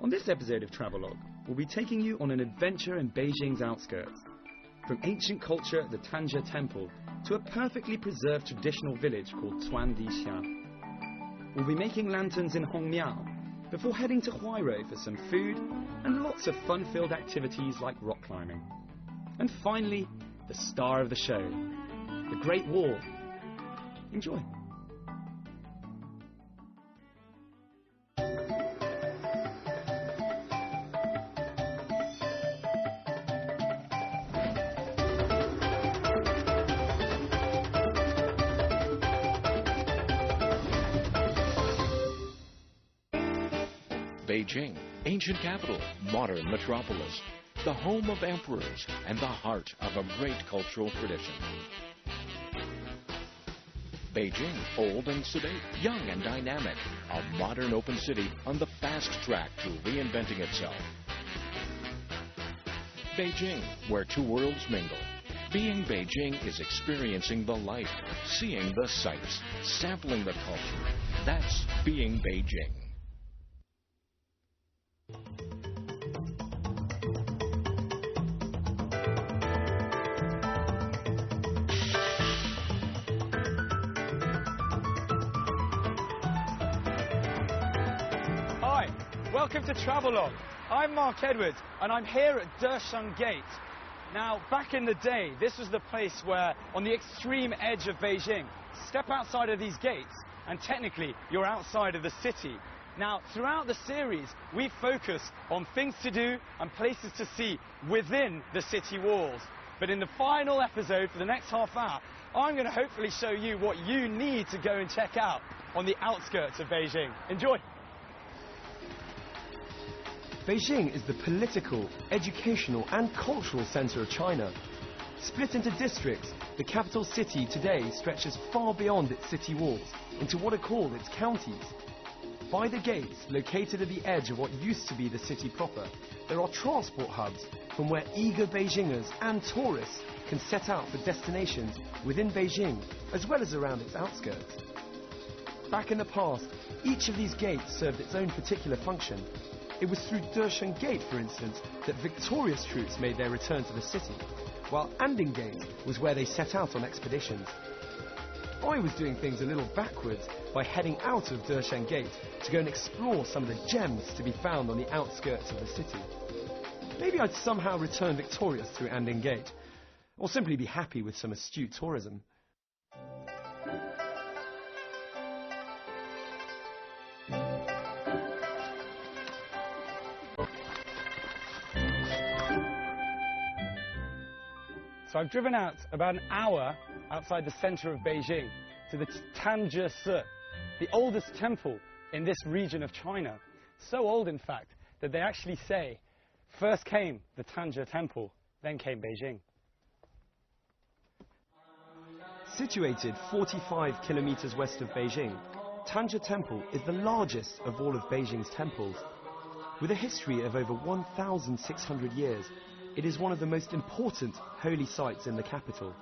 On this episode of Travelogue, we'll be taking you on an adventure in Beijing's outskirts. From ancient culture at the Tanja Temple to a perfectly preserved traditional village called Tuandixia. We'll be making lanterns in Hongmiao before heading to Ⅵ for some food and lots of fun-filled activities like rock climbing. And finally, the star of the show, the Great Wall. Enjoy. Beijing, ancient capital, modern metropolis, the home of emperors and the heart of a great cultural tradition. Beijing, old and sedate, young and dynamic, a modern open city on the fast track to reinventing itself. Beijing, where two worlds mingle. Being Beijing is experiencing the life, seeing the sights, sampling the culture. That's being Beijing. Welcome to Travelogue. I'm Mark Edwards and I'm here at Desheng Gate. Now, back in the day, this was the place where, on the extreme edge of Beijing, step outside of these gates and technically you're outside of the city. Now, throughout the series, we focus on things to do and places to see within the city walls. But in the final episode, for the next half hour, I'm going to hopefully show you what you need to go and check out on the outskirts of Beijing. Enjoy! Beijing is the political, educational and cultural centre of China. Split into districts, the capital city today stretches far beyond its city walls into what are called its counties. By the gates, located at the edge of what used to be the city proper, there are transport hubs from where eager Beijingers and tourists can set out for destinations within Beijing as well as around its outskirts. Back in the past, each of these gates served its own particular function. It was through Desheng Gate, for instance, that victorious troops made their return to the city, while Anding Gate was where they set out on expeditions. I was doing things a little backwards by heading out of Desheng Gate to go and explore some of the gems to be found on the outskirts of the city. Maybe I'd somehow return victorious through Anding Gate, or simply be happy with some astute tourism. So I've driven out about an hour outside the center of Beijing to the Tanja, the oldest temple in this region of China. So old, in fact, that they actually say, first came the Tanja temple, then came Beijing. Situated 45 kilometers west of Beijing, Tanja Temple is the largest of all of Beijing's temples. With a history of over 1,600 years, it is one of the most important holy sites in the capital.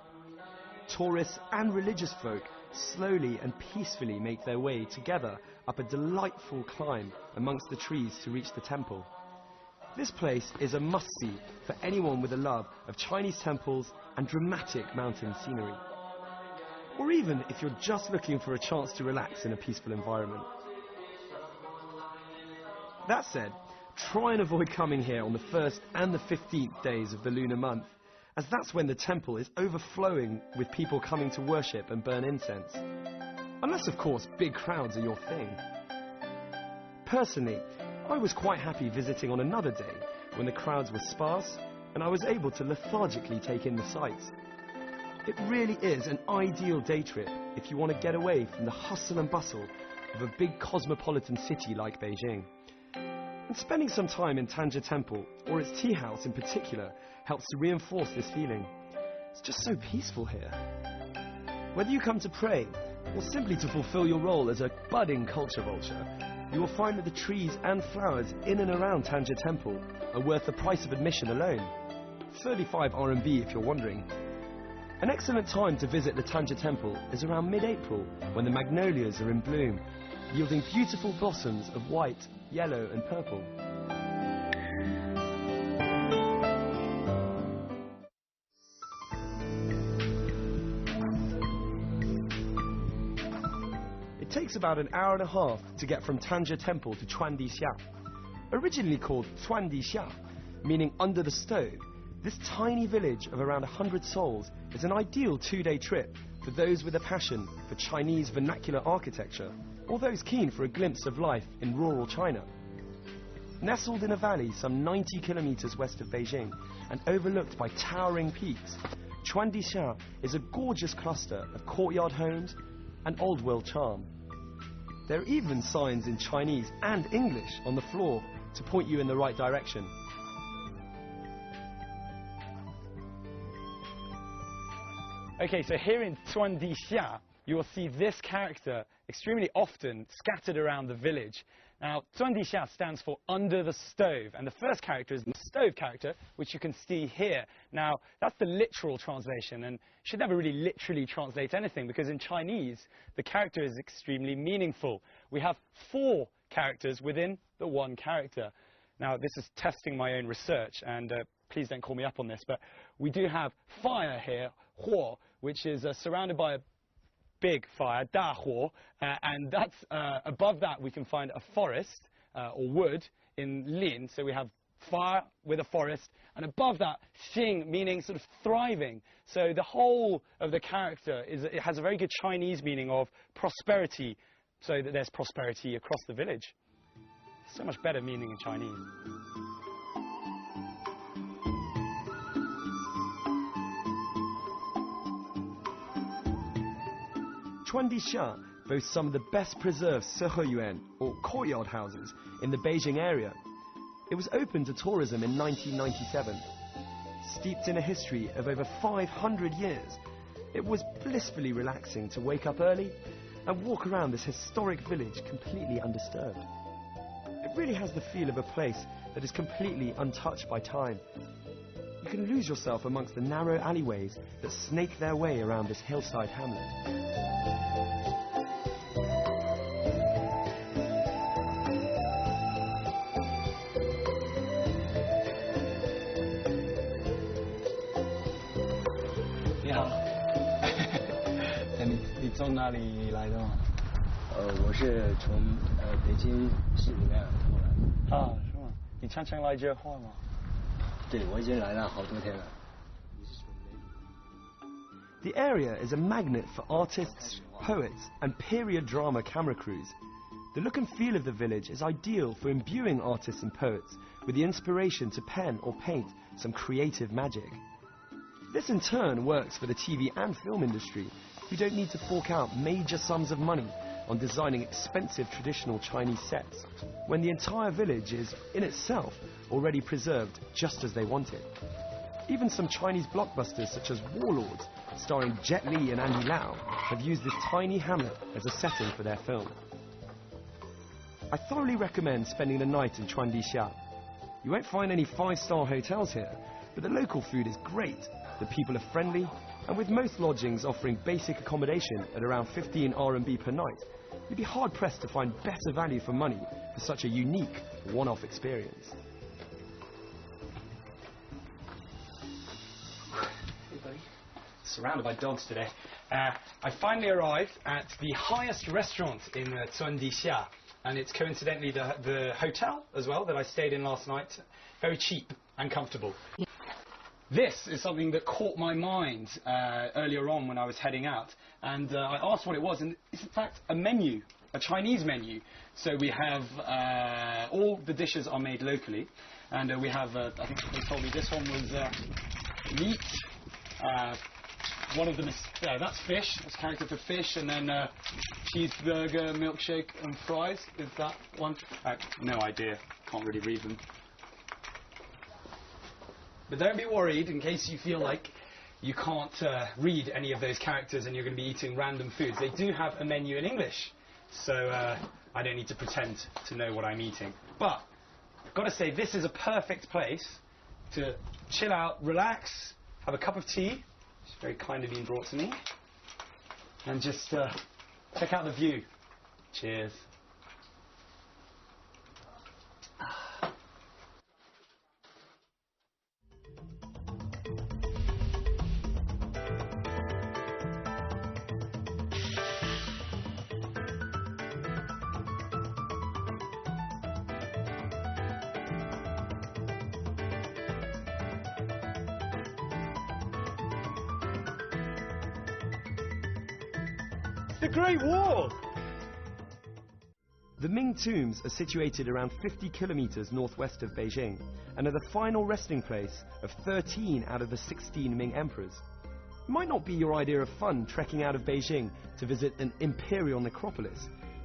Tourists and religious folk slowly and peacefully make their way together up a delightful climb amongst the trees to reach the temple. This place is a must-see for anyone with a love of Chinese temples and dramatic mountain scenery. Or even if you're just looking for a chance to relax in a peaceful environment. That said, try and avoid coming here on the 1st and the 15th days of the lunar month, as that's when the temple is overflowing with people coming to worship and burn incense. Unless, of course, big crowds are your thing. Personally, I was quite happy visiting on another day when the crowds were sparse and I was able to lethargically take in the sights. It really is an ideal day trip if you want to get away from the hustle and bustle of a big cosmopolitan city like Beijing. And spending some time in Tanja Temple, or its tea house in particular, helps to reinforce this feeling. It's just so peaceful here. Whether you come to pray, or simply to fulfill your role as a budding culture vulture, you will find that the trees and flowers in and around Tanja Temple are worth the price of admission alone. 35 RMB if you're wondering. An excellent time to visit the Tanja Temple is around mid-April, when the magnolias are in bloom, yielding beautiful blossoms of white, yellow and purple. It takes about an hour and a half to get from Tanja Temple to Chuandixia. Originally called Chuandixia, meaning under the stove, this tiny village of around 100 souls is an ideal two-day trip for those with a passion for Chinese vernacular architecture or those keen for a glimpse of life in rural China. Nestled in a valley some 90 kilometers west of Beijing and overlooked by towering peaks, Chuandixia is a gorgeous cluster of courtyard homes and old-world charm. There are even signs in Chinese and English on the floor to point you in the right direction. Okay, so here in Chuandixia, you will see this character extremely often scattered around the village. Now, Chuandixia stands for under the stove, and the first character is the stove character, which you can see here. Now, that's the literal translation, and you should never really literally translate anything, because in Chinese, the character is extremely meaningful. We have 4 characters within the one character. Now, this is testing my own research, and please don't call me up on this, but we do have fire here, 火, which is surrounded by a big fire, 大火, and that's above that we can find a forest or wood in lin. So we have fire with a forest, and above that, xing, meaning sort of thriving. So the whole of the character it has a very good Chinese meaning of prosperity, so that there's prosperity across the village. So much better meaning in Chinese. Chuandixia boasts some of the best preserved Seheyuan, or courtyard houses, in the Beijing area. It was opened to tourism in 1997. Steeped in a history of over 500 years, it was blissfully relaxing to wake up early and walk around this historic village completely undisturbed. It really has the feel of a place that is completely untouched by time. You can lose yourself amongst the narrow alleyways that snake their way around this hillside hamlet. The area is a magnet for artists, poets, and period drama camera crews. The look and feel of the village is ideal for imbuing artists and poets with the inspiration to pen or paint some creative magic. This in turn works for the TV and film industry, who don't need to fork out major sums of money on designing expensive traditional Chinese sets, when the entire village is, in itself, already preserved just as they want it. Even some Chinese blockbusters such as Warlords, starring Jet Li and Andy Lau, have used this tiny hamlet as a setting for their film. I thoroughly recommend spending the night in Chuandixia. You won't find any 5-star hotels here, but the local food is great, the people are friendly, and with most lodgings offering basic accommodation at around 15 RMB per night, you'd be hard-pressed to find better value for money for such a unique, one-off experience. Hey buddy. Surrounded by dogs today. I finally arrived at the highest restaurant in Chuandixia, and it's coincidentally the hotel as well that I stayed in last night. Very cheap and comfortable. This is something that caught my mind earlier on when I was heading out, and I asked what it was, and it's in fact a menu, a Chinese menu. So we have all the dishes are made locally, and we have I think they told me this one was meat. One of them is that's fish. That's character for fish, and then cheeseburger, milkshake, and fries. Is that one? No idea. Can't really read them. But don't be worried in case you feel like you can't read any of those characters and you're going to be eating random foods. They do have a menu in English, so I don't need to pretend to know what I'm eating. But I've got to say, this is a perfect place to chill out, relax, have a cup of tea. It's very kindly been brought to me. And just check out the view. Cheers. the Great Wall! The Ming tombs are situated around 50 kilometers northwest of Beijing and are the final resting place of 13 out of the 16 Ming emperors. It might not be your idea of fun trekking out of Beijing to visit an imperial necropolis,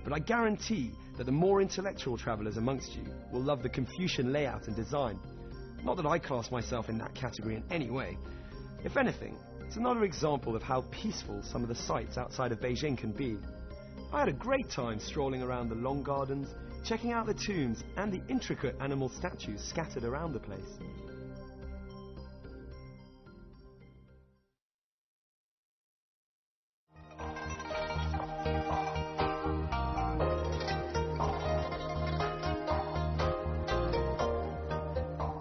but I guarantee that the more intellectual travelers amongst you will love the Confucian layout and design. Not that I class myself in that category in any way. If anything, it's another example of how peaceful some of the sites outside of Beijing can be. I had a great time strolling around the long gardens, checking out the tombs and the intricate animal statues scattered around the place.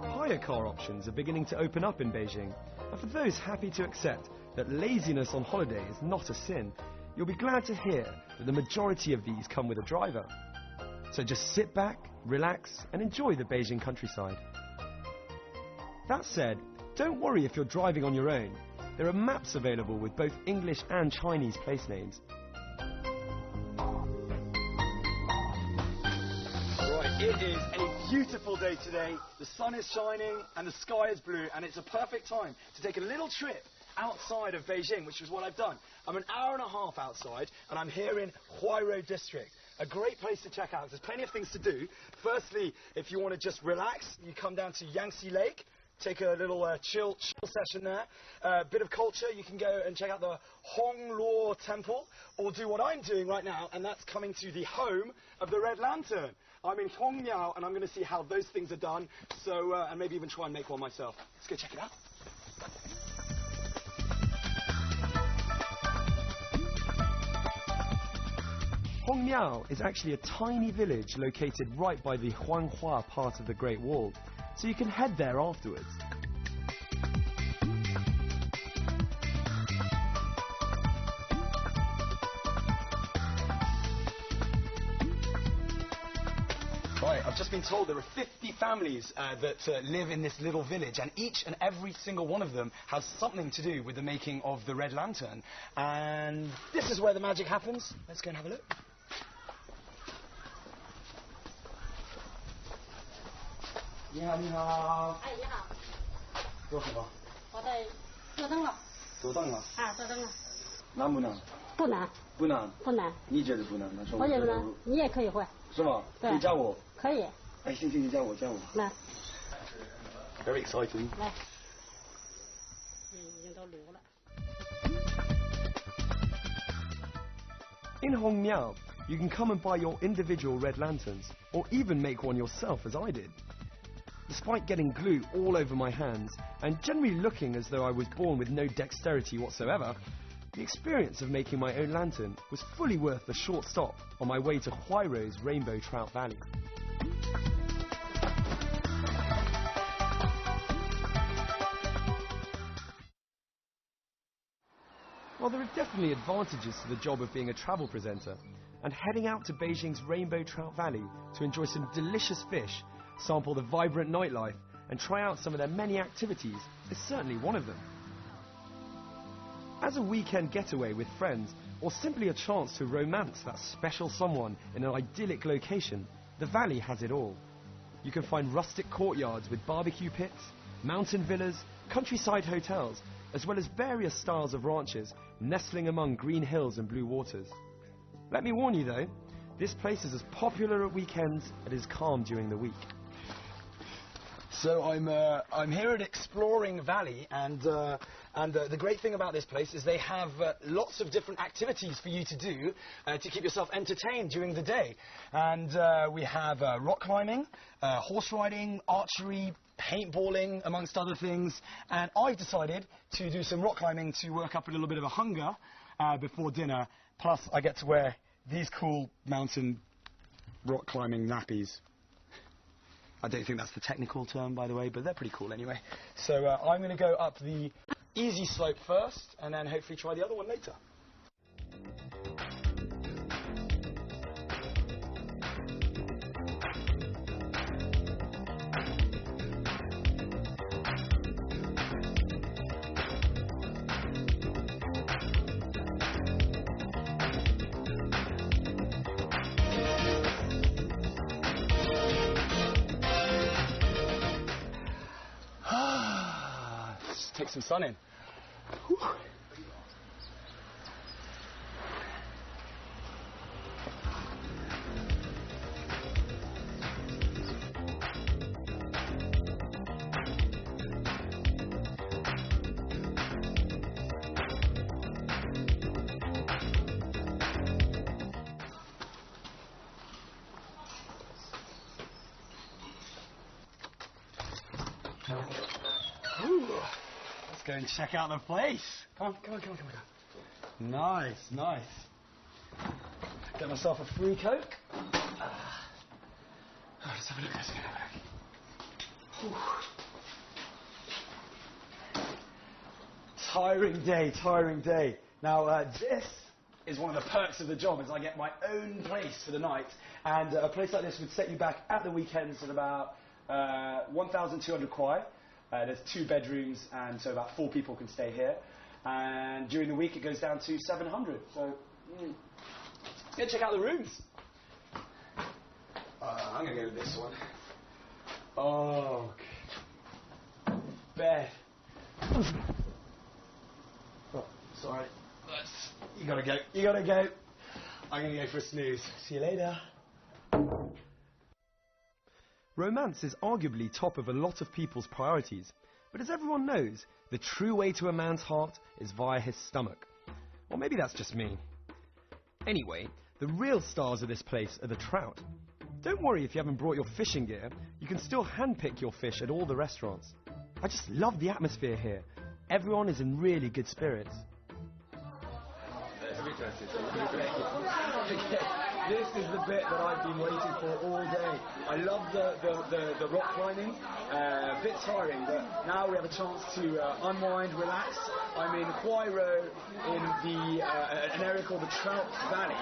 Hire car options are beginning to open up in Beijing, and for those happy to accept that laziness on holiday is not a sin, you'll be glad to hear that the majority of these come with a driver. So just sit back, relax, and enjoy the Beijing countryside. That said, don't worry if you're driving on your own. There are maps available with both English and Chinese place names. Right, it is a beautiful day today. The sun is shining and the sky is blue, and it's a perfect time to take a little trip outside of Beijing, which is what I've done. I'm an hour and a half outside, and I'm here in Ⅵ district. A great place to check out. There's plenty of things to do. Firstly, if you want to just relax, you come down to Yangtze Lake, take a little chill session there. A bit of culture, you can go and check out the Hongluo Temple, or do what I'm doing right now, and that's coming to the home of the Red Lantern. I'm in Hongmiao, and I'm going to see how those things are done, so and maybe even try and make one myself. Let's go check it out. Hongmiao is actually a tiny village located right by the Huanghua part of the Great Wall, so you can head there afterwards. Right, I've just been told there are 50 families that live in this little village, and each and every single one of them has something to do with the making of the Red Lantern. And this is where the magic happens. Let's go and have a look. 你好，你好。哎，你好。做什么？我在做灯了。做灯了。啊，做灯了。难不难？不难。不难。不难。你觉得不难？那说我觉得难，你也可以会。是吗？对。可以教我。可以。哎，行行，你教我，教我。来。Very exciting. 来。已经都炉了。In Hongmiao, you can come and buy your individual red lanterns, or even make one yourself as I did. Despite getting glue all over my hands, and generally looking as though I was born with no dexterity whatsoever, the experience of making my own lantern was fully worth the short stop on my way to Huairou's Rainbow Trout Valley. While there are definitely advantages to the job of being a travel presenter, and heading out to Beijing's Rainbow Trout Valley to enjoy some delicious fish, sample the vibrant nightlife, and try out some of their many activities is certainly one of them. As a weekend getaway with friends, or simply a chance to romance that special someone in an idyllic location, the valley has it all. You can find rustic courtyards with barbecue pits, mountain villas, countryside hotels, as well as various styles of ranches nestling among green hills and blue waters. Let me warn you though, this place is as popular at weekends as it is calm during the week. So I'm here at Exploring Valley, and the great thing about this place is they have lots of different activities for you to do to keep yourself entertained during the day. And we have rock climbing, horse riding, archery, paintballing, amongst other things. And I've decided to do some rock climbing to work up a little bit of a hunger before dinner. Plus, I get to wear these cool mountain rock climbing nappies. I don't think that's the technical term, by the way, but they're pretty cool anyway. So I'm going to go up the easy slope first, and then hopefully try the other one later. take some sun in. Whew. Ooh, let's go and check out the place. Come on. Nice, nice. Get myself a free Coke. Let's have a look. Tiring day. Now, this is one of the perks of the job, is I get my own place for the night. And a place like this would set you back at the weekends at about 1,200 kwai. There's 2 bedrooms, and so about 4 people can stay here. And during the week, it goes down to 700. So, go check out the rooms. I'm going to go with this one. Oh, bed. Oh, sorry. You gotta go. I'm going to go for a snooze. See you later. Romance is arguably top of a lot of people's priorities, but as everyone knows, the true way to a man's heart is via his stomach. Or maybe that's just me. Anyway, the real stars of this place are the trout. Don't worry if you haven't brought your fishing gear, you can still handpick your fish at all the restaurants. I just love the atmosphere here. Everyone is in really good spirits. This is the bit that I've been waiting for all day. I love the rock climbing, a bit tiring, but now we have a chance to unwind, relax. I'm in Huairou in an area called the Trout Valley,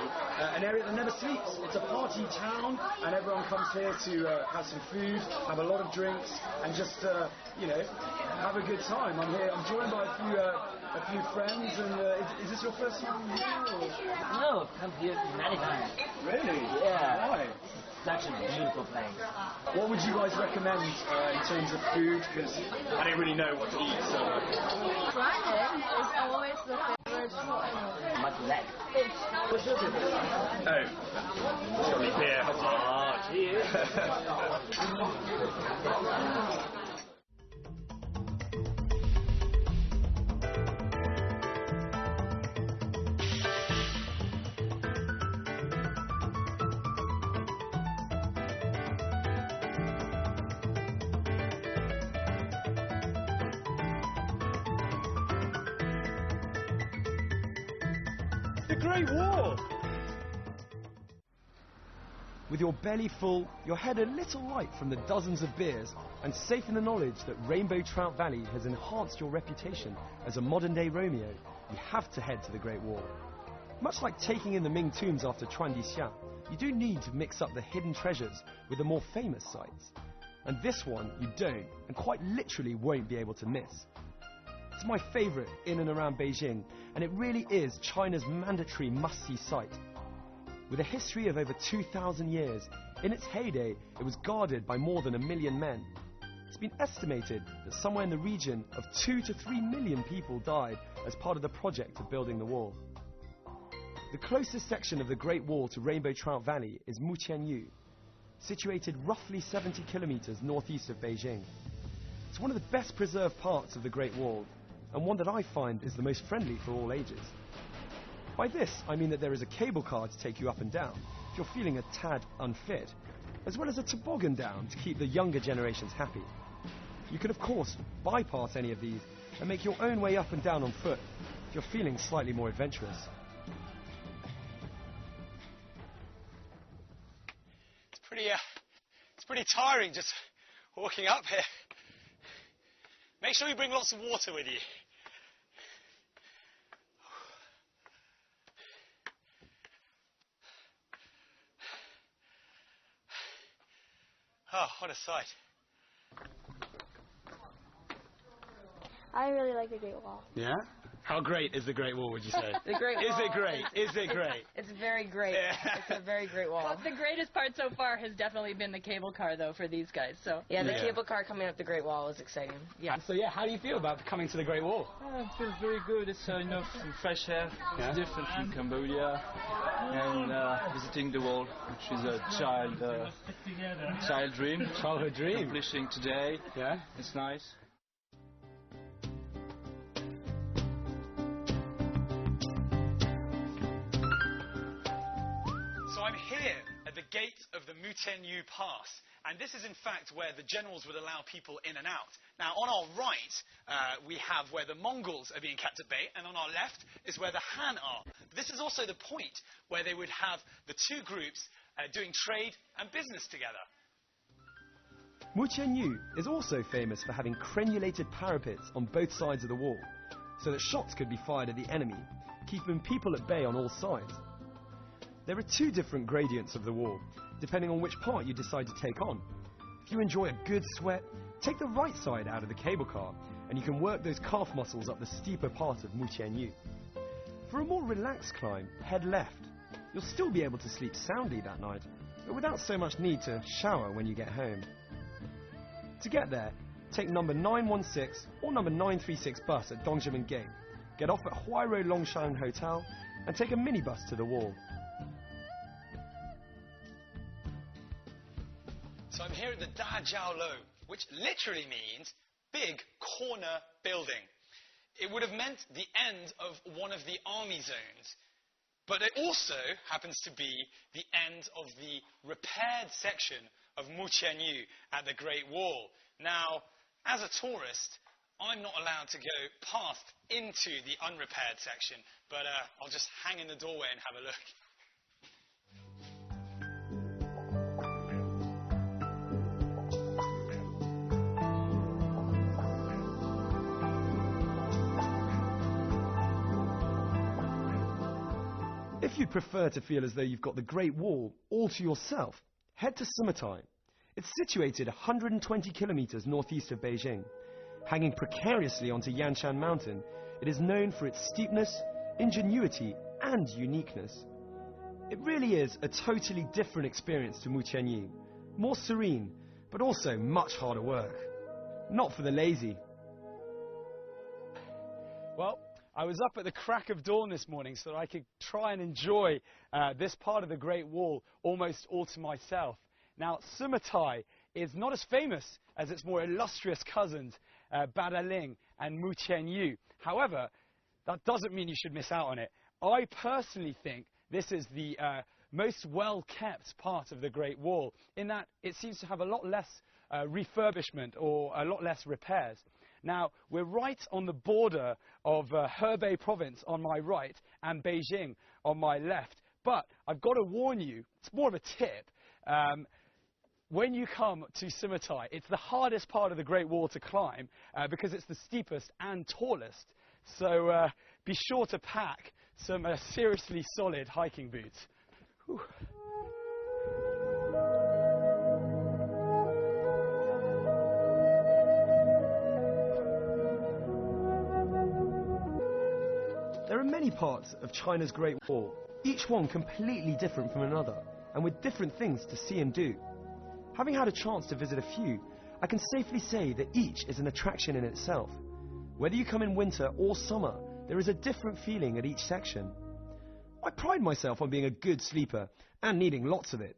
an area that never sleeps. It's a party town, and everyone comes here to have some food, have a lot of drinks, and just, have a good time. I'm here, I'm joined by a few friends, and is this your first time here? No, come here many times. Really? Yeah. Why? Such a beautiful place. What would you guys recommend in terms of food? Because I don't really know what to eat, so... Fried egg is always the favorite choice. Much less. What's your favorite? Oh, it's got me beer. Oh, cheers. The Great Wall! With your belly full, your head a little light from the dozens of beers, and safe in the knowledge that Rainbow Trout Valley has enhanced your reputation as a modern-day Romeo, you have to head to the Great Wall. Much like taking in the Ming tombs after Chuandixia, you do need to mix up the hidden treasures with the more famous sites. And this one you don't, and quite literally won't be able to miss. It's my favourite in and around Beijing, and it really is China's mandatory must-see site. With a history of over 2,000 years, in its heyday it was guarded by more than 1 million men. It's been estimated that somewhere in the region of 2 to 3 million people died as part of the project of building the wall. The closest section of the Great Wall to Rainbow Trout Valley is Muqianyu, situated roughly 70 kilometers northeast of Beijing. It's one of the best preserved parts of the Great Wall, and one that I find is the most friendly for all ages. By this, I mean that there is a cable car to take you up and down, if you're feeling a tad unfit, as well as a toboggan down to keep the younger generations happy. You can of course bypass any of these and make your own way up and down on foot, if you're feeling slightly more adventurous. It's pretty tiring just walking up here. Make sure you bring lots of water with you. Oh, what a sight. I really like the Great Wall. Yeah? How great is the Great Wall, would you say? The Great Is Wall. it great? Is it great? It's very great. It's a very great wall. The greatest part so far has definitely been the cable car, though, for these guys. So Yeah, the cable car coming up the Great Wall is exciting. Yeah. So yeah, how do you feel about coming to the Great Wall? It feels very good. It's some fresh air. Yeah. It's different from Cambodia, and visiting the wall, which is a child dream. Childhood dream. Accomplishing today. Yeah. It's nice. So I'm here at the gate of the Mutianyu Pass, and this is in fact where the generals would allow people in and out. Now on our right we have where the Mongols are being kept at bay, and on our left is where the Han are. This is also the point where they would have the two groups doing trade and business together. Mutianyu is also famous for having crenulated parapets on both sides of the wall, so that shots could be fired at the enemy, keeping people at bay on all sides. There are two different gradients of the wall, depending on which part you decide to take on. If you enjoy a good sweat, take the right side out of the cable car, and you can work those calf muscles up the steeper part of Mutianyu. For a more relaxed climb, head left. You'll still be able to sleep soundly that night, but without so much need to shower when you get home. To get there, take number 916 or number 936 bus at Dongzhimen Gate, get off at Huairou Longshan Hotel, and take a minibus to the wall. So I'm here at the Da Jiao Lo, which literally means big corner building. It would have meant the end of one of the army zones, but it also happens to be the end of the repaired section of Mutianyu at the Great Wall. Now, as a tourist, I'm not allowed to go past into the unrepaired section, but I'll just hang in the doorway and have a look. If you'd prefer to feel as though you've got the Great Wall all to yourself, head to Summatai. It's situated 120 kilometers northeast of Beijing. Hanging precariously onto Yanshan Mountain, it is known for its steepness, ingenuity, and uniqueness. It really is a totally different experience to Mutianyu, more serene, but also much harder work. Not for the lazy. Well, I was up at the crack of dawn this morning so that I could try and enjoy this part of the Great Wall almost all to myself. Now, Summatai is not as famous as its more illustrious cousins, Badaling and Mutianyu. However, that doesn't mean you should miss out on it. I personally think this is the most well-kept part of the Great Wall, in that it seems to have a lot less refurbishment or a lot less repairs. Now, we're right on the border of Hebei province on my right and Beijing on my left. But I've got to warn you, it's more of a tip. When you come to Summatai, it's the hardest part of the Great Wall to climb because it's the steepest and tallest. So be sure to pack some seriously solid hiking boots. Whew. There are many parts of China's Great Wall, each one completely different from another, and with different things to see and do. Having had a chance to visit a few, I can safely say that each is an attraction in itself. Whether you come in winter or summer, there is a different feeling at each section. I pride myself on being a good sleeper and needing lots of it,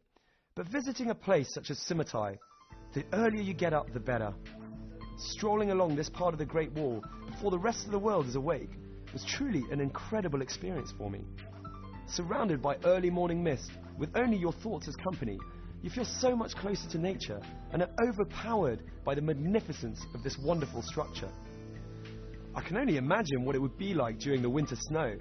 but visiting a place such as Summatai, the earlier you get up, the better. Strolling along this part of the Great Wall before the rest of the world is awake was truly an incredible experience for me. Surrounded by early morning mist, with only your thoughts as company, you feel so much closer to nature and are overpowered by the magnificence of this wonderful structure. I can only imagine what it would be like during the winter snow.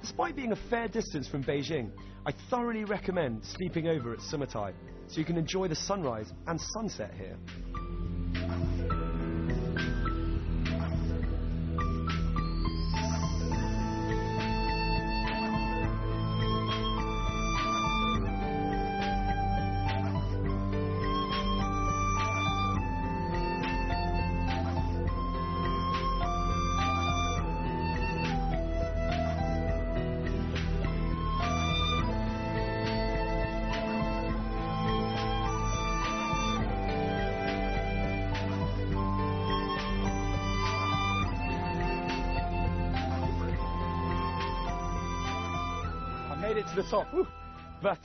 Despite being a fair distance from Beijing, I thoroughly recommend sleeping over at Summatai so you can enjoy the sunrise and sunset here. made it to the top. Whew. But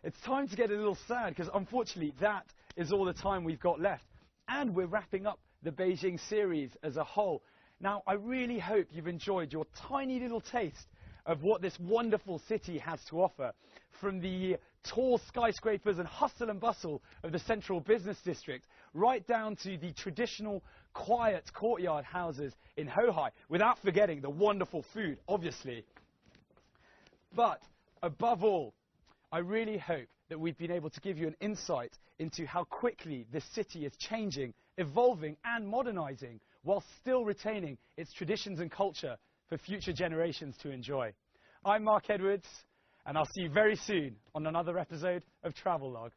it's time to get a little sad, because unfortunately that is all the time we've got left. And we're wrapping up the Beijing series as a whole. Now, I really hope you've enjoyed your tiny little taste of what this wonderful city has to offer, from the tall skyscrapers and hustle and bustle of the central business district, right down to the traditional quiet courtyard houses in Ⅵ, without forgetting the wonderful food, obviously. But above all, I really hope that we've been able to give you an insight into how quickly this city is changing, evolving and modernizing, while still retaining its traditions and culture for future generations to enjoy. I'm Mark Edwards, and I'll see you very soon on another episode of Travelogue.